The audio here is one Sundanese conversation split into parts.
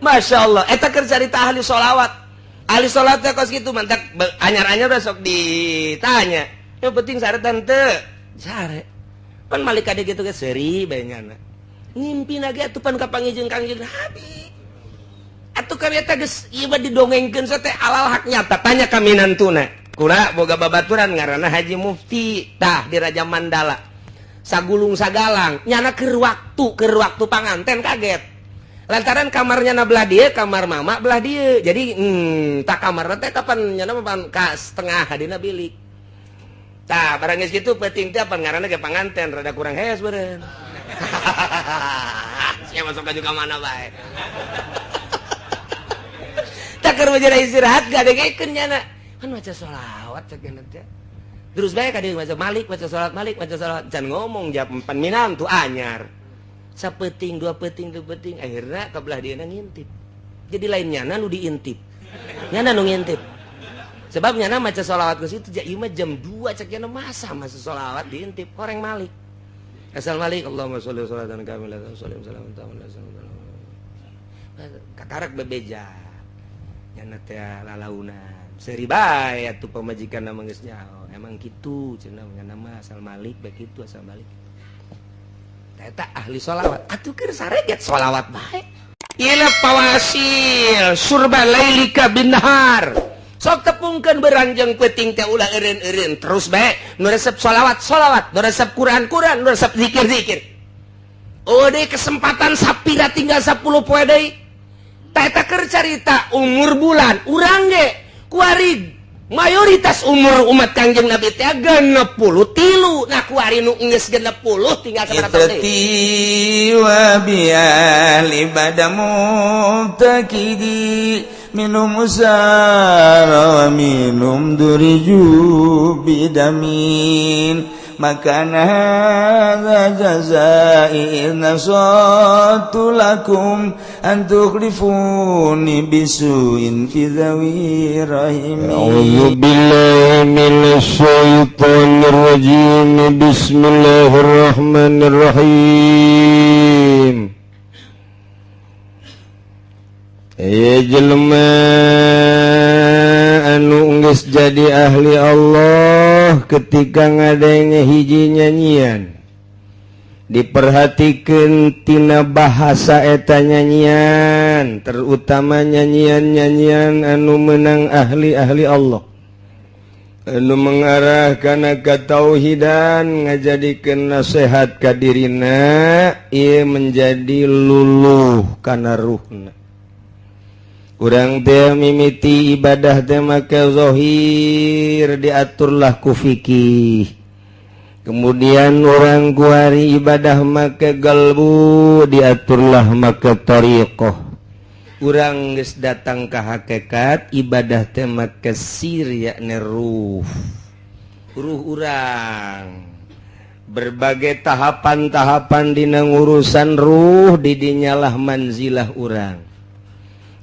Masya Allah eta keur carita ahli sholawat. Ahli sholat teh kos kitu mantak anyar-anyar sok ditanya. Yang penting saretan teu. Sare. Pan malik kade kitu ge seuri bae nyana. Ngimpi lagi atupan ka pangijeng Kangjeng Nabi. Atuh kami eta geus ieu mah didongengkeun teh alal hak nyata tanya ka minantuna. Kula boga babaturan ngaranna Haji Mufti tah di Raja Mandala. Sagulung sagalang nyana keur waktu panganten kaget. Lantaran kamarnya na belah dia, kamar mama belah dia. Jadi tak kamar teh kapan nyana ka setengah hadina bilik. Tah barang geus kitu penting teh apa ngaranna ge panganten rada kurang hees beureun. Sia masuk ka mana bae. Tak keur bajara istirahat gadegekeun nyana. Kan maca sholawat cek teh. Terus bae ka dieu maca Malik, maca salat Malik, maca salat can ngomong jam 4 minam tu anyar. Sapeting, dua peting, akhirnya kabelah dia ngintip. Jadi lain nyana nu diintip. Nyana nu ngintip. Sebab nyana maca sholawat ke situ ieu mah jam 2 cek nyana masa sholawat diintip orang Malik. Asal Malik Allahumma sholli sholatan kamilatan sholli salamun ta'ala. Kakarak bebeja. Nyana teh lalaunan. Seuri bae atuh pamajikan na geus nyaho. Emang kitu cenah nyana mah asal Malik bae kitu asal Malik. Eta ahli sholawat. Atuh keur sareget sholawat bae. Ila pawasil surba lailika binhar. Sok tepungkeun beranjang peuting teh ulah eureun-eureun terus bae nu resep sholawat, nu resep Quran, nu resep zikir. Oh deui kesempatan sapira tinggal 10 poe deui. Eta keur carita umur bulan urang ge kuari mayoritas umur umat Kangjeng Nabi teh 63. Nah kuari nu geus 60 tinggal sabaraha deui. Itati wa bi'al ibadamu takidi minum usara wa minum duriju bidamin makana hadza jazai nasatu lakum antukhlifuni bisuin fi dhawi rahimi. A'udzu billahi minasy syaithanir rajim. Bismillahirrahmanirrahim. Ya jelema anu geus jadi ahli Allah ketika ngadenge hiji nyanyian diperhatikeun tina bahasa eta nyanyian, terutama nyanyian-nyanyian anu meunang ahli-ahli Allah anu mengarah kana katauhidan ngajadikeun nasihat ka dirina ieu menjadi luluh kana ruhna. Urang teh mimiti ibadah teh make zahir diaturlah ku fikih. Kemudian orang kuari ibadah make galbu diaturlah make tariqah. Urang geus datang ka hakikat ibadah teh make sir yakni ruh. Ruh urang. Berbagai tahapan-tahapan dina urusan ruh didinyalah manzilah urang.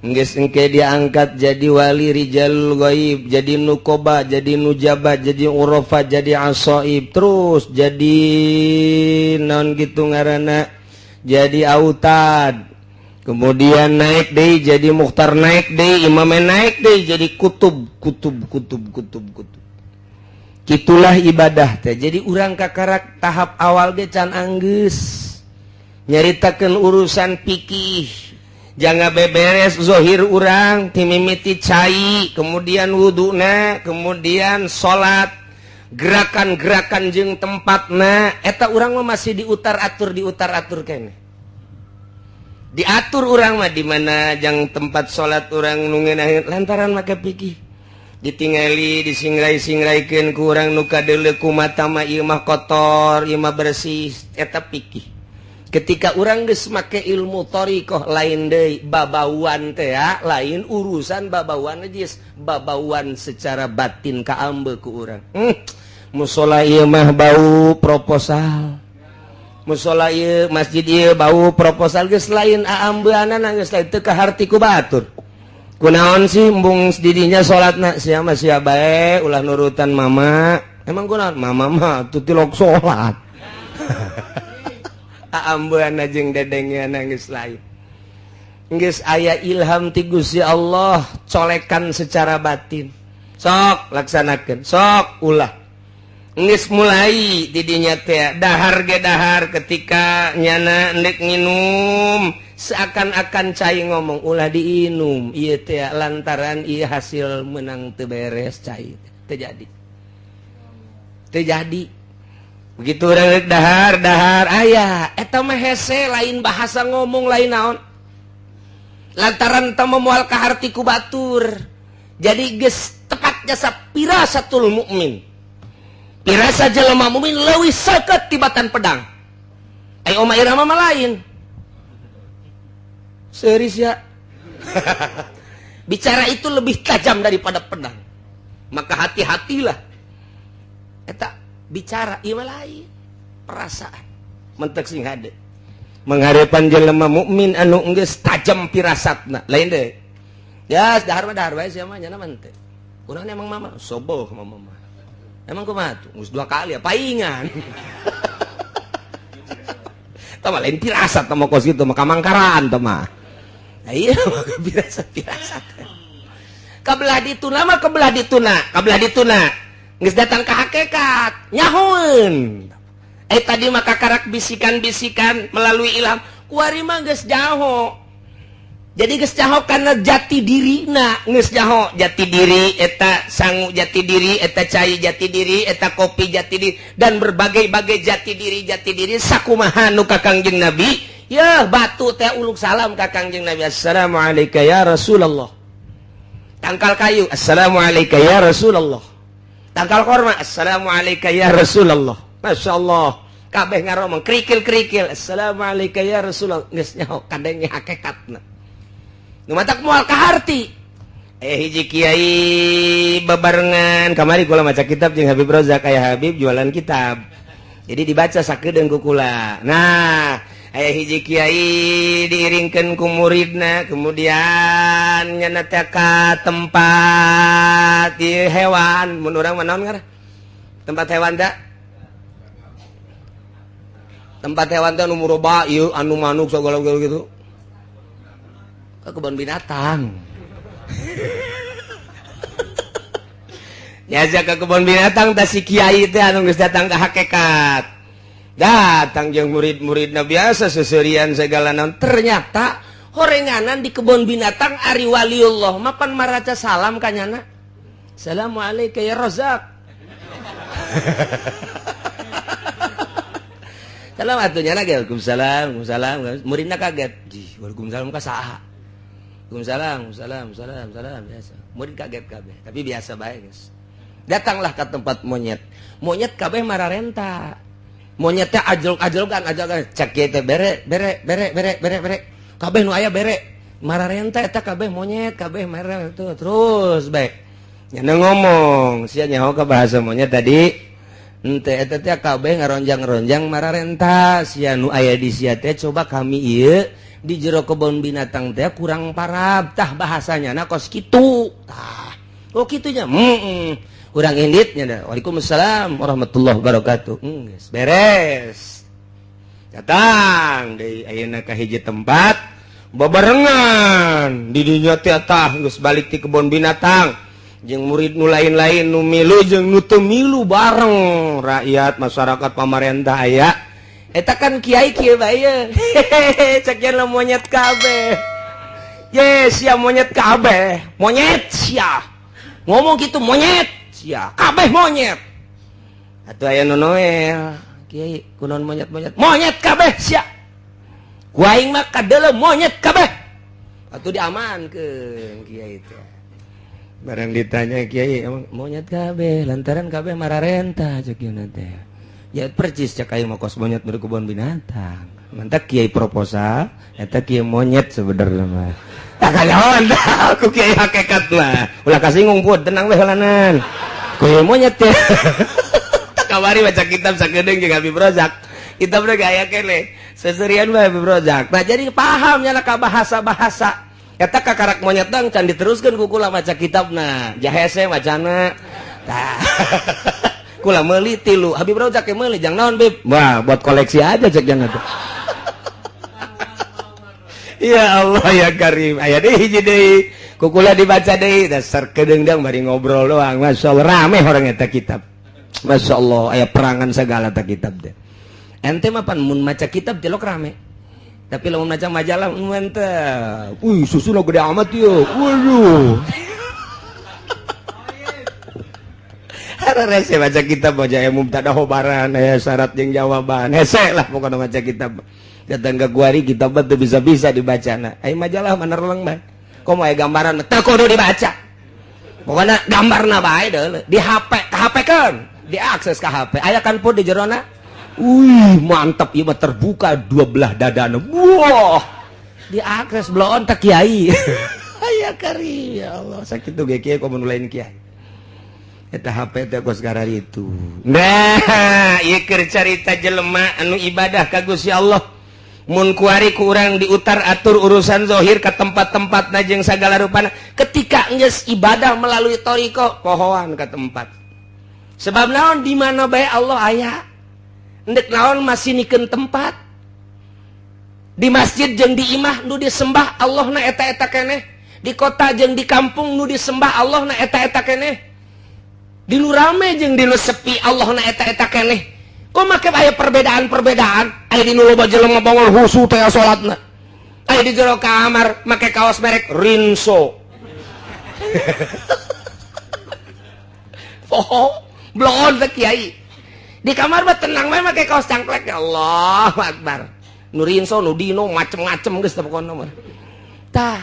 Geus engke diangkat jadi wali rijalul ghaib, jadi nukoba, jadi nujabat, jadi urafa, jadi asaib, terus jadi naon gitu ngaranna, jadi autad. Kemudian naik deui jadi mukhtar, naik deui imam, naik deui jadi kutub. Kitulah ibadah teh. Jadi urang kakarak tahap awal ge can anggeus nyaritakeun urusan fikih. Jangan beberes zohir urang timimiti cai, kemudian wuduna, kemudian sholat, gerakan-gerakan jeung tempatna eta urang mah masih diutar atur kene. Diatur urang mah di mana jang tempat sholat urang nu ngeunaheun lantaran make pikir. Ditingali disingrai-singraikeun ku urang nu kadeuleu kumata mah ieu mah kotor, ieu mah bersih eta pikir. Ketika orang geus make ilmu thariqah lain deui babauan teh ya, lain urusan babauan geus babauan secara batin kaambe ku urang. Musola ieu mah bau proposal. Musola ieu masjid ieu bau proposal geus lain aambeunana geus lain teu kaharti ku batur. Kunaon sih embung didinya salatna sia mah sia bae ulah nurutan mama. Emang kunaon? Mama mah teu tilok salat. Ambeuna jeung dedengna geus lain. geus aya ilham ti Gusti Allah colekan secara batin sok laksanakeun sok ulah geus mulai di dinya teh dahar ge dahar ketika nyana endek nginum seakan-akan cai ngomong ulah diinum ieu teh lantaran ieu hasil menang teu beres cai teu jadi begitu urang dahar aya eta mah hese lain bahasa ngomong lain naon lantaran teu moal ka harti ku batur jadi geus tepat jasa pirasatul mukmin pirasa jelema mukmin leuwih seukeut tibatan pedang ai oma irama mah lain serius ya bicara itu lebih tajam daripada pedang maka hati-hatilah eta bicara ieu mah lain perasaan mentek sing hade manghareupan jelema mukmin anu geus tajam pirasatna lain deui ya dahar wae sia mah nya mah teh urang emang mama soboh mama emang kumaha tuh geus 2 kali ya paingan tah mah lain pirasat tah mah kos kitu mah kamangkaran tah mah iya pirasat kabelah dituna geus datang ka hakikat nyahoeun tadi mah kakarak bisikan-bisikan melalui ilham kuari mah geus jaho jadi geus jaho kana jati dirina geus jaho jati diri eta sangu jati diri eta cai jati diri eta kopi jati diri dan berbagai-bagai jati diri sakumaha nu ka Kangjeng Nabi ya batu teh uluk salam ka Kangjeng Nabi assalamualaikum ya Rasulullah tangkal kayu assalamualaikum ya Rasulullah tangkal korma assalamualaikum ya Rasulullah masyaallah kabeh ngaromong krikil assalamualaikum ya Rasulullah geus nyaho kadenge hakikatna nu matak moal ka harti hiji kiai babarengan kamari kula maca kitab jeung Habib Rozak aya Habib jualan kitab jadi dibaca sakedeung ku kula nah aya hiji kiai diiringkeun ku muridna kemudian nyana teh ka tempat hewan mun urang mah naon ngaran tempat hewan teh nu muroba ieu anu manuk segala gitu ke kebun binatang nyajak ke kebun binatang tah si kiai teh anu geus datang ka hakikat datang jeung murid-muridna biasa seserian segala naon ternyata horenganan di kebun binatang ari waliullah mapan maraca salam ka nyana assalamualaikum ya Rozak salam atuh nyana ge waalaikumsalam muridna kaget waalaikumsalam ka saha Waalaikumsalam biasa murid kaget kabeh tapi biasa bae guys datanglah ke tempat monyet kabeh mararenta monyet teh ajlok-ajlokan cek kieu teh bere kabeh nu aya bere mararenta eta kabeh monyet kabeh marah tuh terus bae nyana ngomong sia nyaho ka bahasa monyet tadi henteu eta teh kabeh ngaronjang-ronjang mararenta sia nu aya di sia teh coba kami ieu di jero kebun binatang teh kurang parab tah bahasanya nah kos kitu tah oh kitunya urang inditnya dah waalaikumsalam warahmatullahi wabarakatuh geus beres datang deui ayeuna ka hiji tempat babarengan di dinya teh tah geus balik ti kebun binatang jeung murid nu lain-lain nu milu jeung nu teu milu bareng rakyat masyarakat pamarentah aya eta kan kiai kieu bae cek yen monyet kabeh yes sia monyet kabeh monyet sia ngomong gitu monyet sia kabeh monyet atuh aya nu noel kiai kunaon monyet kabeh sia ku aing mah kadeuleu monyet kabeh atuh diamankeun kiai teh barang ditanya kiai emang monyet kabeh lantaran kabeh mararenta cek ieu teh ya percis cek aing mah kos monyet di kebun binatang mantak kiai proposal eta kiai monyet sebenarnya mah tak kayawan dah aku kiai hakikat mah ulah kasinggung put tenang we heulanan kiai monyet teh tak kawari baca kitab sakedeung jeung Habib Rozak kitab teh aya keneh seserian bae Habib Rozak nah jadi paham nya ka bahasa-bahasa eta kakarak monyet tang can diteruskeun ku kula maca kitabna jahese macana tah kula meuli tilu Habib Rozak ke meuli jang naon Bib wah buat koleksi aja cek jangan tuh Ya Allah ya Karim, aya deui hiji deui. Kukula dibaca deui, dasar kedeungdeung bari ngobrol doang. Masyaallah rame orang eta kitab. Masyaallah aya perangan segala ta kitab teh. Ente mah pan mun maca kitab jelok rame. Tapi lamun maca majalah mantap. Wih, susuna gede amat yeuh. Waduh. Rese baca kitab aja ya mubtada khobaran aya syarat jeung jawaban. Hese lah pokona maca kitab. Datang ke kuari kitab teh bisa-bisa dibacana. Ai majalah mana releng bae. Komo aya gambaran teu kudu dibaca. Pokona gambarna bae deuleu. Di HP, HP-keun, diakses ka HP. Aya kan pun di jerona. Wih, mantap ieu mah terbuka dua belah dadana. Wah. Diakses bloon teh kiai. Aya kari ya Allah, sakitu ge kiai komo lain kiai. Eta HP teh kos gara itu. Nah, ieu keur carita jelema anu ibadah ka Gusti Allah. Mun kuari ku urang diutar atur urusan zahir ka tempat-tempatna jeung sagala rupana. Ketika geus ibadah melalui thariqah, pohoan ka tempat. Sebab naon di mana bae Allah aya. Endek naon masih nikeun tempat. Di masjid jeung di imah nu disembah Allahna eta-eta keneh. Di kota jeung di kampung nu disembah Allahna eta-eta keneh. Di nu rame jeung di nu sepi Allahna eta-eta keneh. Kok make aya perbedaan-perbedaan? Aya di nu loba jelema bangol husu teh salatna. Aya di jero kamar make kaos merek Rinso. Oh, bloon teh kiai. Di kamar mah tenang bae make kaos cangklek. Ya Allahu Akbar. Nu Rinso, nu Dino macem-macem geus teh pokona mah. Tah.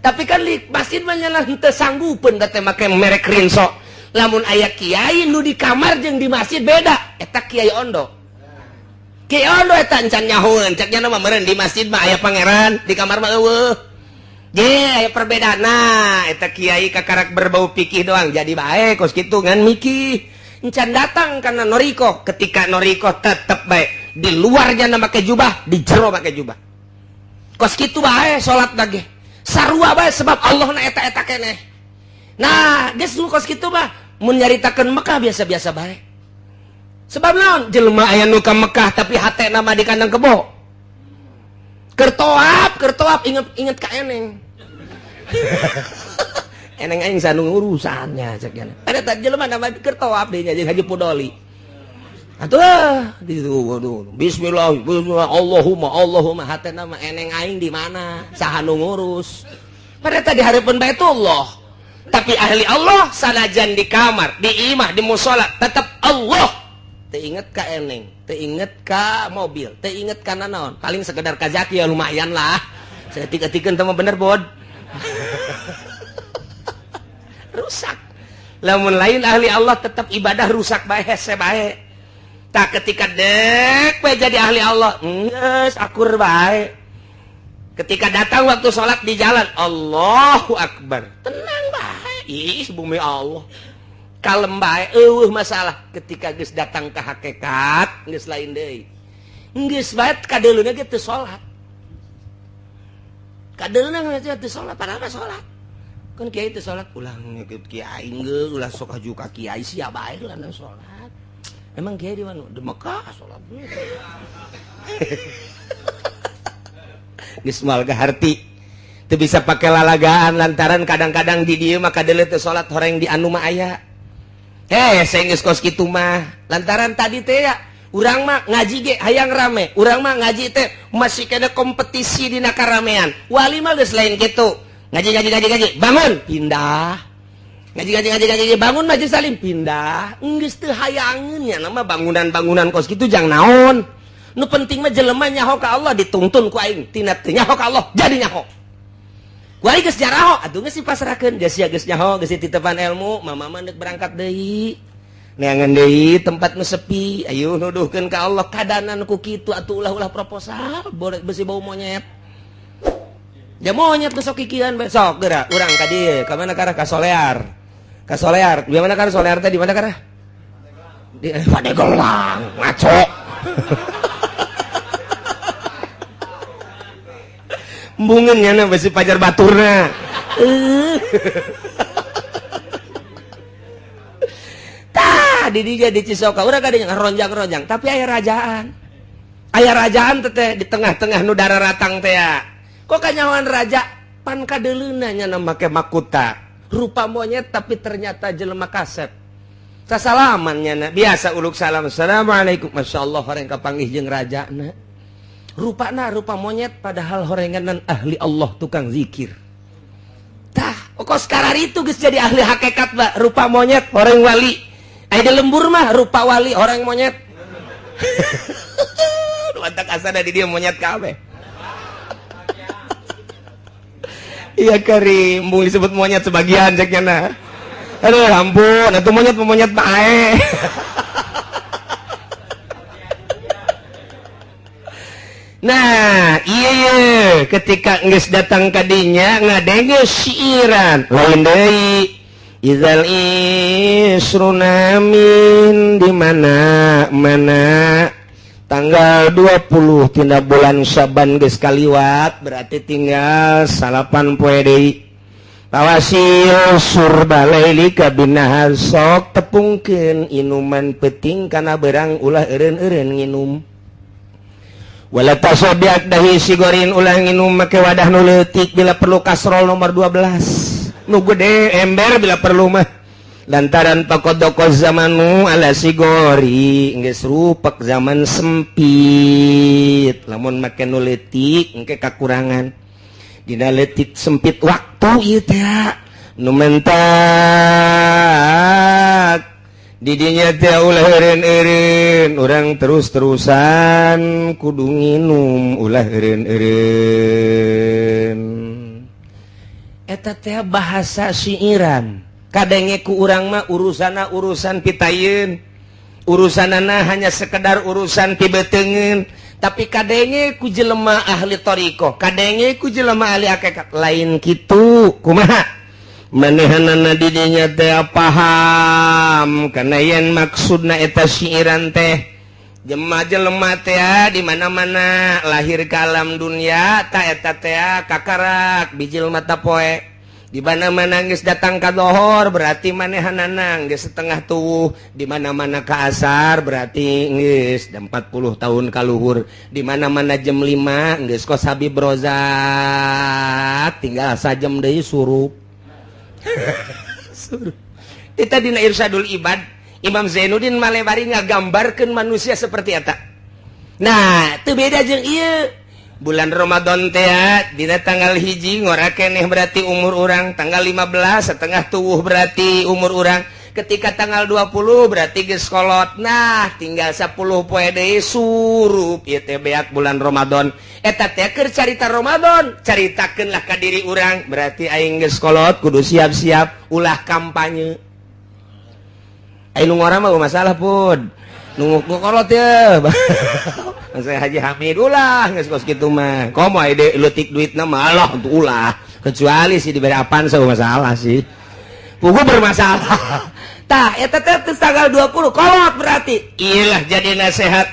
Tapi kan di masjid mah nyalah henteu sanggupeun da teh make merek Rinso. Lamun aya kiai nu di kamar jeung di masjid beda, eta kiai ondo. Kiai ondo eta encan nyahoeun, cek nya mah meureun di masjid mah aya pangeran, di kamar mah eueuh. Ge aya perbedaan. Nah, eta kiai kakarak berbau pikih doang, jadi bae kos kitu ngan mikih. Encan datang kana noriko, ketika noriko tetep bae di luarnya make jubah, di jero make jubah. Kos kitu bae salat ge. Sarua bae sebab Allah na eta-eta keneh. Nah, geus nu kos kitu mah mun nyaritakeun Mekah biasa-biasa bae. Sebab naon? Jelema aya nu ka Mekah tapi hatena mah di kandang kebo. Keur toap inget ka eneng. Eneng aing sanu urusannya cek nya. Ada jelema nama keur toap deui nya jeung Haji Pudoli. Atuh gitu waduh. Bismillah, Allahumma hatena mah eneng aing di mana? Saha nu ngurus? Pada tadi hareupeun Baitullah. Tapi ahli Allah sanajan di kamar, di imah, di mushola tetap Allah. Teu inget ka eneng, teu inget ka mobil, teu inget ka naon. Paling sekedar kazaki ya lumayan lah. Saya tiga-tiga teu bener bod. Rusak. Lamun lain ahli Allah tetap ibadah rusak bae hese bae. Tak ketika dek bae jadi ahli Allah, geus akur bae. Ketika datang waktu sholat di jalan, Allahu Akbar, tenang bae, ih bumi Allah, kalem bae, masalah. Ketika geus datang ke hakikat, geus lain deui, geus bae kadeuluna ge teu sholat, kadeuluna ge teu sholat, padahal mah sholat, kan kiai teu sholat, ulah ngikut kiai geus, ulah sok haju ka kiai sia bae lah sholat, emang kiai di mana? Di Mekah sholat. Geus moal gaharti teu bisa pake lalagaan lantaran kadang-kadang di dieu mah kadeuleu teu salat horeng di anu mah aya. Saya geus kos kitu mah lantaran tadi teh ya urang mah ngaji ge hayang rame, urang mah ngaji teh masih kena kompetisi dina karamean. Wali mah geus lain kitu. Ngaji bangun pindah. Ngaji bangun majelis salim pindah. Geus teu hayangeun nya nama bangunan-bangunan kos kitu jang naon. Nu penting mah jelema nyaho ka Allah dituntun ku aing, tina teu nyaho ka Allah jadi nyaho. Ku aing geus jaraho, atuh geus dipasrahkeun, geus sia geus nyaho, geus titipan ilmu, mama mah deuk berangkat deui. Neangan deui tempat nu sepi, ayo nuduhkeun ka Allah kadanan ku kitu atuh ulah proposal, besi bau monyet. Ya monyet nu sok kikieuan besok geura urang ka dieu, ka mana karah ka Solear. Ka Solear, di mana karah Solear teh di mana karah? Di Padegelang, ngaco. Bungennya na besi pajar baturna. Tah di dieu di Cisoka urang kadinya ngaronjang-ronjang tapi aya rajaan. Aya rajaan teh di tengah-tengah nu dararatang teh ya. kok kanyawan raja pan kadeleunanya na make makuta rupa monyet tapi ternyata jelema kasep sasalamannya na biasa uluk salam assalamualaikum masyaallah horeng kapanggih jeung rajana rupana rupa monyet padahal horenganan ahli Allah tukang zikir tah kok sekarang itu geus jadi ahli hakikat Mbak rupa monyet horeng wali aya di lembur mah rupa wali horeng monyet mantak asana di dia monyet kabeh iya Karim mung disebut monyet sebagian ceknya nah aduh ampun itu monyet bae nah iya ketika geus datang kadinya ngadenge siiran lain deui izal isrunamin di mana tanggal 20 tina bulan Syaban geus kaliwat berarti tinggal 8 poe deui tawasil surbalaili kabinahar sok tepungkeun inuman penting kana berang ulah eureun-eureun nginum wala tasobiak dahi sigorin ulah nginum make wadah nu leutik bila perlu kasrol nomor 12 nu gede ember bila perlu mah lantaran pakodoko zamanu ala sigori geus rupak zaman sempit lamun make nu leutik engke kakurangan dina leutik sempit waktu ieu teh nu mentak didinya teh ulah eureun-eureun urang terus-terusan kudu nginum ulah eureun-eureun eta teh bahasa siiran kadenge ku urang mah urusana urusan pitayeun urusanana hanya sekedar urusan pibeteungeun tapi kadenge ku jelema ahli thariqah kadenge ku jelema ahli hakikat lain kitu kumaha manehanana didinya teh paham kana yen maksudna eta siiran teh jelema teh di mana-mana lahir ka alam dunya ta eta teh kakarak bijil mata poe di mana-mana geus datang ka zuhur berarti manehanana geus setengah tuwuh di mana-mana ka asar berarti geus 40 tahun ka luhur di mana-mana jam 5 geus kos habib rozak tinggal sajam deui surup kita dina Irsyadul Ibad Imam Zainuddin Malebari ngagambarkeun manusia seperti eta nah teu beda jeung ieu bulan Ramadan teh dina tanggal 1 ngora keneh berarti umur urang tanggal 15 setengah tuwuh berarti umur urang ketika tanggal 20 berarti geus kolot nah tinggal 10 poe deui surup ieu teh beak bulan Ramadan eta teh keur carita Ramadan caritakeunlah ka diri urang berarti aing geus kolot kudu siap-siap ulah kampanye aing nu ngora mah masalah pun nu kolot ya saya Haji Hamid ulah geus kos kitu mah komo ide leutik duitna mah Allah untuk ulah kecuali sih diberi apaan saya masalah sih pugu bermasalah tah eta teh tanggal 20 kolot berarti iyalah jadi nasihat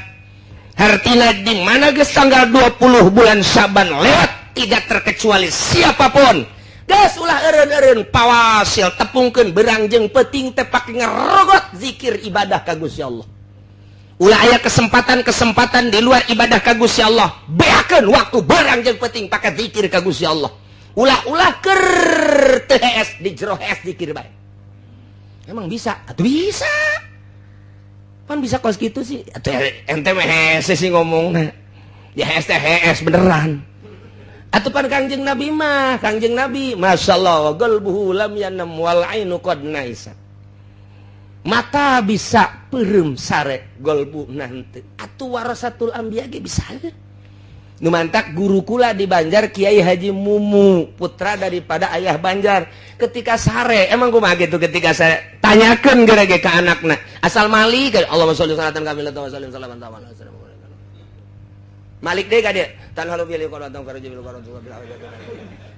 hartina di mana geus tanggal 20 bulan Syaban lewat tidak terkecuali siapapun geus ulah eureun-eureun pawasil tepungkeun berang jeung peuting teh pake ngerogot zikir ibadah ka Gusti Allah ulah aya kesempatan di luar ibadah ka Gusti Allah beakeun waktu berang jeung peuting pake zikir ka Gusti Allah ulah keur teu hees di jero hees zikir bae emang bisa atuh bisa pan bisa kos gitu sih atuh ente mah hese sih ngomongna ya hese hees beneran atuh pan Kangjeng Nabi masyaallah qalbuhu lam yanam wal ainu qad naisa mata bisa peureum sare golbu nanti atuh warasatul anbiya ge bisa nu mantak guru kula di Banjar Kiai Haji Mumu putra daripada ayah Banjar ketika sare emang kumaha gitu ketika sare tanyakeun gerege ka anakna asal Malik Allahumma sholli salatan kamilah wa sallim salaman ta'ala Malik deui ka dia tan halu bil qur'an faraji bil qur'an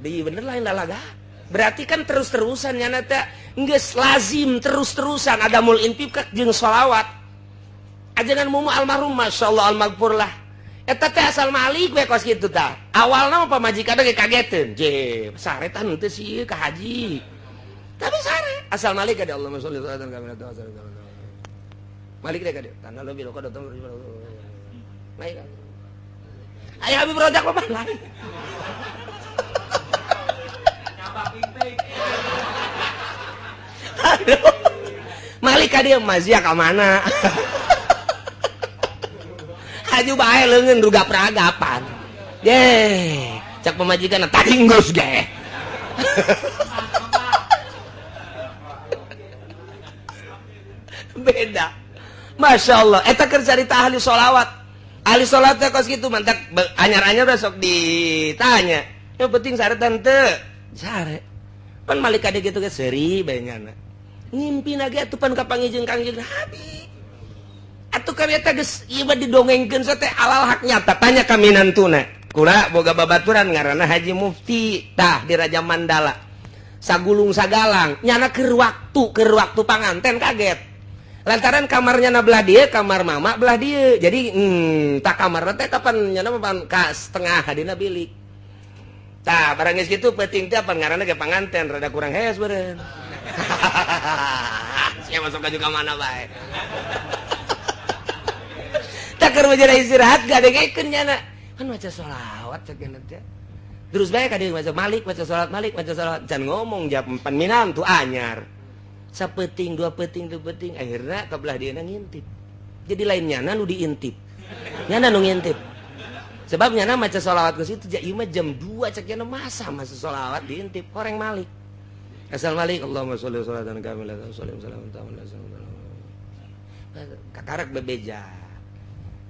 deui bener lain lalaga berarti kan terus-terusan nya teh geus lazim terus-terusan ada mul infaq jeung sholawat ajengan Mumu almarhum masyaallah almaghfur lah eta teh asal Malik we kos kitu tah awalna pamajikanna ge kageteun je sare tah henteu sih ka haji tapi sare asal Malik ka Allahumma sholli salatan kamilah wa sallim Malik deh ka dia tan halu bil qur'an Malik aya Habib Rozak apa lain balik ka dia mazia ka mana. Haju bae leungeun ruga peragapan. Cak pemajikan tadi geus ge. Beda. Masya Allah. Eta keur carita ahli sholawat. Ahli sholawat teh kos kitu mantak anyar-anyar udah sok ditanya. Yang penting saretan teu. Sare. Pan malik kade gitu ge seuri bae nyana. Ngimpi lagi atuh pan kapangijeng Kangjeng Nabi. Atuh kami eta geus ieu mah didongengkeun teh halal hak nyata. Tanya ka minantuna. Kura boga babaturan ngaranna Haji Mufti tah di Raja Mandala. Sagulung sagalang nyana keur waktu panganten kaget. Lantaran kamarnya na belah dia, kamar mama belah dia. Jadi tak kamar teh kapan nyana papan ka setengah dina bilik. Tah barang geus kitu penting teh apa ngaranna ge panganten rada kurang hees beureun. Sia masuk ka mana bae. Tak keur bejana istirahat gadegekeun nyana. Kan maca sholawat cek teh. Terus bae ka dieu maca malik, maca sholawat, can ngomong jap pan minantu anyar. Sapeting, dua peting, akhirnya kabelah dia ngintip. Jadi lainnya nu diintip. Nyana nu ngintip. Sebab nyana maca sholawat ke situ ieu mah jam 2 cek nyana masa sholawat diintip koreng malik. Asal malik Allahumma sholli sholatan kamilatan sholli salamun ta'ala. Kakarak bebeja.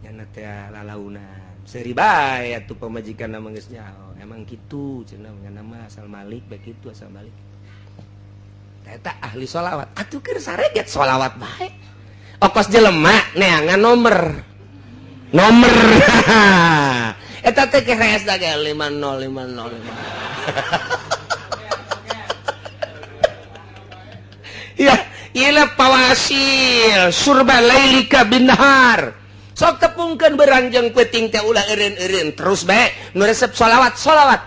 Nyana teh lalaunan. Seuri bae atuh pamajikanna mah geus nyaho. Emang kitu cenah nyana mah asal malik bae kitu asal malik. Eta ahli sholawat. Atuh keur sareget sholawat bae. Okos jelema neangan nomor. Eta teh keres da ge 5050. Ya, ieu pawasil surba lailika binhar. Sok tepungkeun beranjang peuting teh ulah eureun-eureun terus bae nu resep sholawat,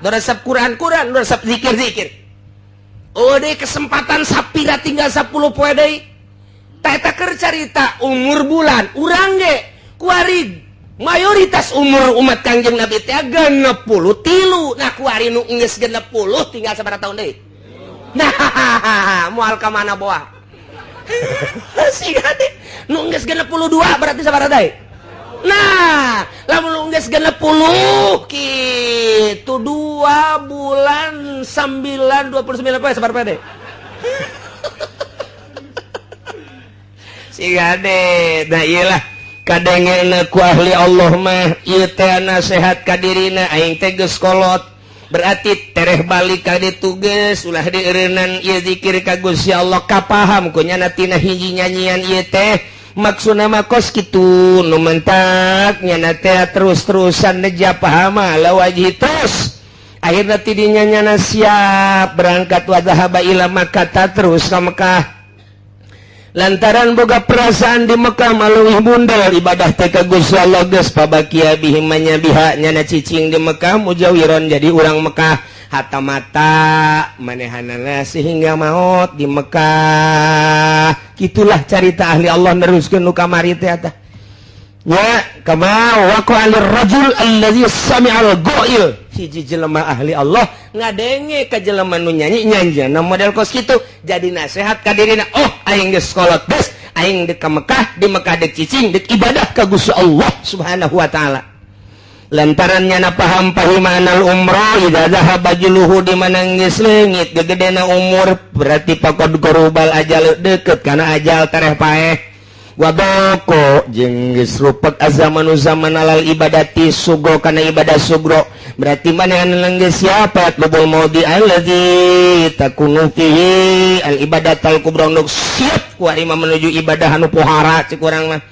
nu resep Quran, nu resep zikir. Oh deh kesempatan sapira tinggal 10 poe deui. Eta keur carita umur bulan urang ge kuari mayoritas umur umat Kangjeng Nabi teh 63. Nah kuari nu geus 60 tinggal sabaraha tahun deui. Nah moal ka mana boa? Siga teh nu geus 62 berarti sabaraha deui? Nah, lamun geus 60 kitu 2 bulan 29 poe sabar pede. Siga de, nah iyalah kadengena ku ahli Allah mah ieu teh nasihat ka dirina aing teh geus kolot. Berarti tereh balik ka ditu geus ulah dieureunnan ieu zikir ka Gusti Allah kapaham ku nyana tina hiji nyanyian ieu teh. Maksudna mah kos kitu nu mentak nyana teh terus-terusan neja pahama la wajhi terus akhirna tidinya nyana siap berangkat wa zahaba ila Makkah terus ka Mekah lantaran boga perasaan di Mekah maluwih bundal ibadah teh ka Gusti Allah geus pabakia bihimanya biha nyana cicing di Mekah mujawiron jadi urang Mekah hatamata manehanana sehingga maut di Mekah. Itulah cerita ahli Allah neruskeun nu kamari teh eta. Ya, kama waqa'al rajul allazi sami'al ghail. Hiji jelema ahli Allah ngadenge ka jelema nu nyanyi nyanjana model kos kitu jadi nasihat ka dirina. Oh, aing geus kolot geus, aing dek ka Mekah, di Mekah dek cicing, dek ibadah ka Gusti Allah Subhanahu wa taala. Lantarannya na paham pahimanal umrah idza zahaba juluhu di mana geus leungit gegedena umur berarti pakod korubal ajal deukeut kana ajal tareh paeh wadoko jeung geus rupek azamanu zaman alal ibadati sugro kana ibadah sugro berarti manehna geus siapa lubul maudi allazi takunu fihi al ibadatul kubra nuk siap ku ari menuju ibadah anu pohara cik urang mah.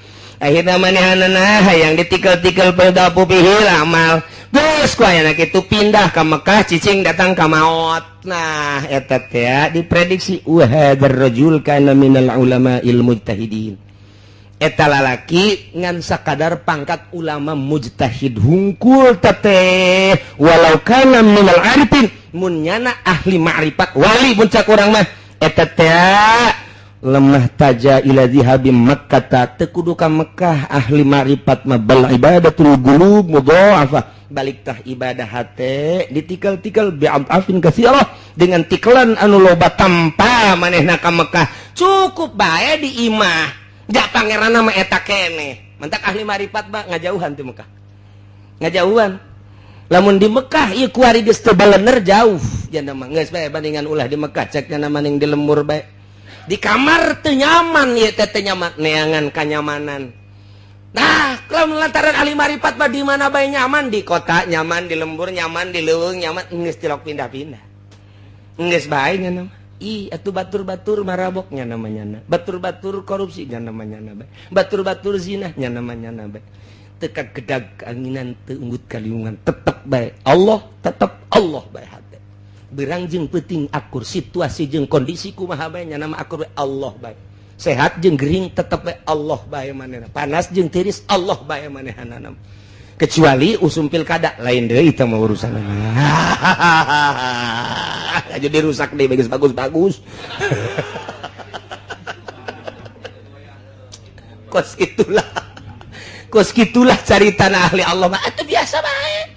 Akhirnya manehanana hayang ditikel-tikel pedapu pihil amal. Geus ku aya kitu pindah ka Mekah cicing datang ka maut. Nah, eta teh diprediksi wa hadzal rajul kana minal ulama'il mujtahidin. Eta lalaki ngan sakadar pangkat ulama mujtahid hungkul teh walau kana minal arifin mun nyana ahli ma'rifat wali mun cak urang mah eta teh lemah taja ila zihabi Makkah teu kudu ka Mekah ahli ma'rifat mah bal ibadatul qulub mudha'afa balik tah ibadah hate ditikel-tikel bi'afin katsirah dengan tikelan anu loba tanpa manehna ka Mekah cukup bae di imah ja pangeran nama eta keneh mentak ahli marifat mah ngajauhan ti Mekah ngajauhan lamun di Mekah ieu kuari geus teu balener jauh jana mah geus bae bandingan ulah di Mekah cek nya maning di lembur bae di kamar teu nyaman ieu teh teu nyaman neangan kanyamanan. Nah, kalau lantaran ahli marifat mah di mana bae nyaman, di kota nyaman, di lembur nyaman, di leuweung nyaman, geus tilok pindah-pindah. Geus bae nya nama. Ih, atuh batur-batur marabok nya namanya. Batur-batur korupsi nya namanya bae. Batur-batur zina nya namanya bae. Teu kagedag anginan teu unggut kaliungan tetep bae. Allah tetep Allah bae hate. Berang jeung peuting akur situasi jeung kondisi kumaha bae nya nama akur bae Allah bae. Sehat jeung gering tetep bae Allah bae manehna. Panas jeung tiris Allah bae manehna. Kecuali usum pilkada lain deui eta mah urusanna. Jadi rusak deui bagus-bagus. Kos gitulah caritana ahli Allah mah atuh biasa bae.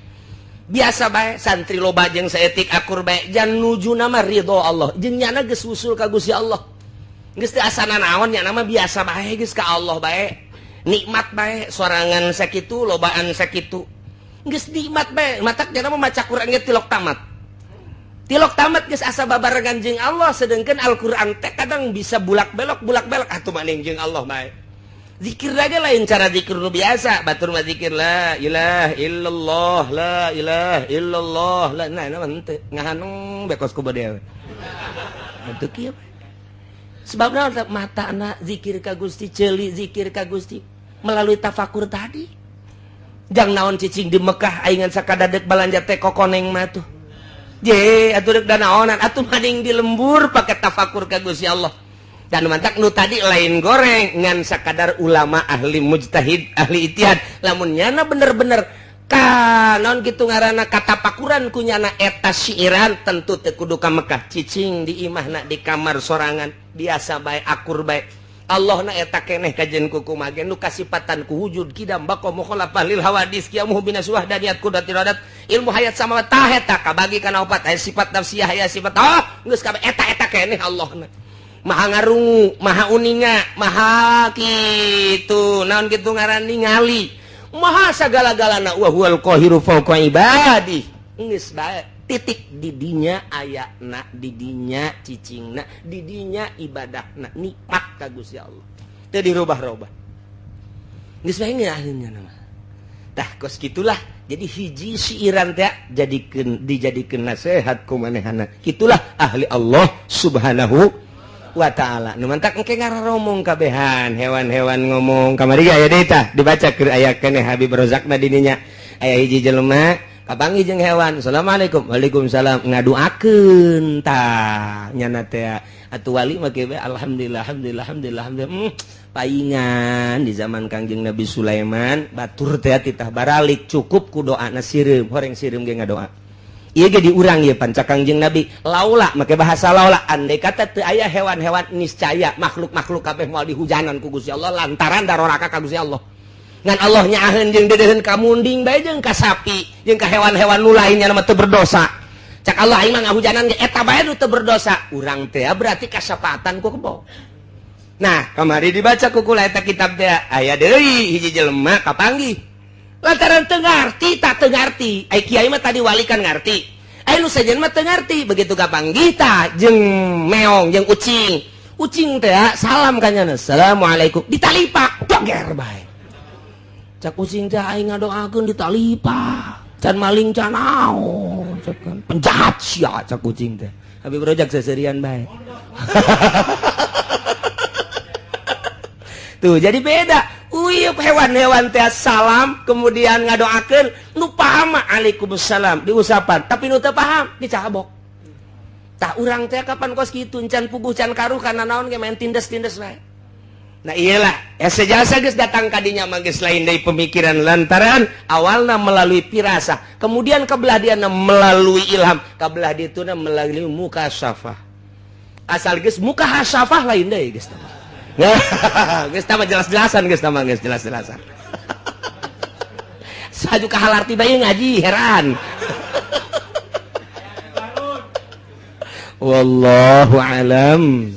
Biasa bae santri loba jeung saeutik akur bae jan nuju nama ridho Allah jeung nyana geus usul ka Gusti Allah geus teu asana naon nya nama biasa bae geus ka Allah bae nikmat bae sorangan sakitu lobaan sakitu geus nikmat bae matak nya nama maca Quran ge tilok tamat geus asa babarengan jeung Allah sedengkeun Al-Qur'an teh kadang bisa bulak-belok atuh maning jeung Allah bae. Zikir lagi lain cara zikir nu biasa batur mah zikir la ilaha illallah la ilaha illallah la nah nama henteu ngahanung bekos ku bade henteu kieu sebabna mata anak zikir ka Gusti ceuli zikir ka Gusti melalui tafakur tadi jang naon cicing di Mekah aing sakadadek balanja teh kokoneng mah tuh je atuh deuk da naonan atuh maning di lembur pake tafakur ka Gusti Allah. Dan mantak nu tadi lain goreng ngan sakadar ulama ahli mujtahid ahli ijtihad lamun nyana bener-bener kanon kitu ngaranna katapakuran ku nyana eta syiiran tentu teu kudu ka Mekah cicing di imahna di kamar sorangan biasa bae akur bae Allahna eta keneh kajen kuku mage nu kasipatan ku wujud kidam baqo mukhalafah lil hawadis qiyamuh binasuh daniyat qudrati radat ilmu hayat samawat tah eta kabagi kana opat aya sifat nafsiyah aya sifat geus kabeh eta keneh Allahna maha ngarungu, maha uninga, maha kitu, naon kitu ngaran ningali, maha sagala-galana wa huwal qahiru fawqa ibadi. Geus bae titik di dinya ayana, di dinya cicingna, di dinya ibadahna, nikmat ka Gusti Allah. Teu dirubah-rubah. Geus bae ngaheunya nama. Tah kos kitulah jadi hiji syiiran teh dijadikeun nasihat ku manehana. Kitulah ahli Allah Subhanahu wa ta'ala. Nu mantak engke ngararomong kabehan hewan-hewan ngomong kamari aya deui tah dibaca keur aya keneh Habib Rozakna dininya. Aya hiji jelema kapanggih jeung hewan. Asalamualaikum. Waalaikumsalam. Ngaduakeun tah nyana teh atuh wali mah kieu alhamdulillah. Paingan di zaman Kangjeng Nabi Sulaiman batur teh titah baralik cukup ku doana sireum horeng sireum ge ngadoa. Ieu ge diurang ieu panca Kangjeng Nabi laula make bahasa laula andai kata teu aya hewan-hewan niscaya makhluk-makhluk kabeh moal dihujanan ku Gusti Allah lantaran daroraka ka Gusti Allah. Ngan Allah nyaaheun jeung dedeuheun ka munding bae jeung ka sapi jeung ka hewan-hewan nu lainnya mah teu berdosa. Cak Allah aing mah ngahujanan ge eta bae nu teu berdosa. Urang teh berarti kasapaatan ku kebo. Nah, kamari dibaca ku kula eta kitab teh aya deui hiji jelema kapanggih lantaran teu ngarti tak teu ngarti ai kiai mah tadi wali kan ngarti ai nu sajen mah teu ngarti begitu kapanggih tah jeung meong jeung ucing teh salam ka nyana assalamualaikum ditalipak doger bae cak ucing teh aing ngadoakeun ditalipak can maling can naon cak penjahat sia cak ucing teh Habib Rojak seserian bae tuh jadi beda uyup hewan-hewan teh salam kemudian ngadoakeun nu paham mah Waalaikumsalam diusapan tapi nu teu paham dicabok tah urang teh kapan kos kitu can puguh can karuh kana naon ge main tindes-tindes wae. Nah iyalah sejasa geus datang ka dinya mah geus lain deui pemikiran lantaran awalna melalui pirasah kemudian kabelah diana melalui ilham kabelah dituna melalui mukasyafah asal geus mukasyafah lain deui geus tah geus tama jelas-jelasan geus tama geus jelas-jelasan. Saju ka halarti bae ngaji heran. Wallahu alam.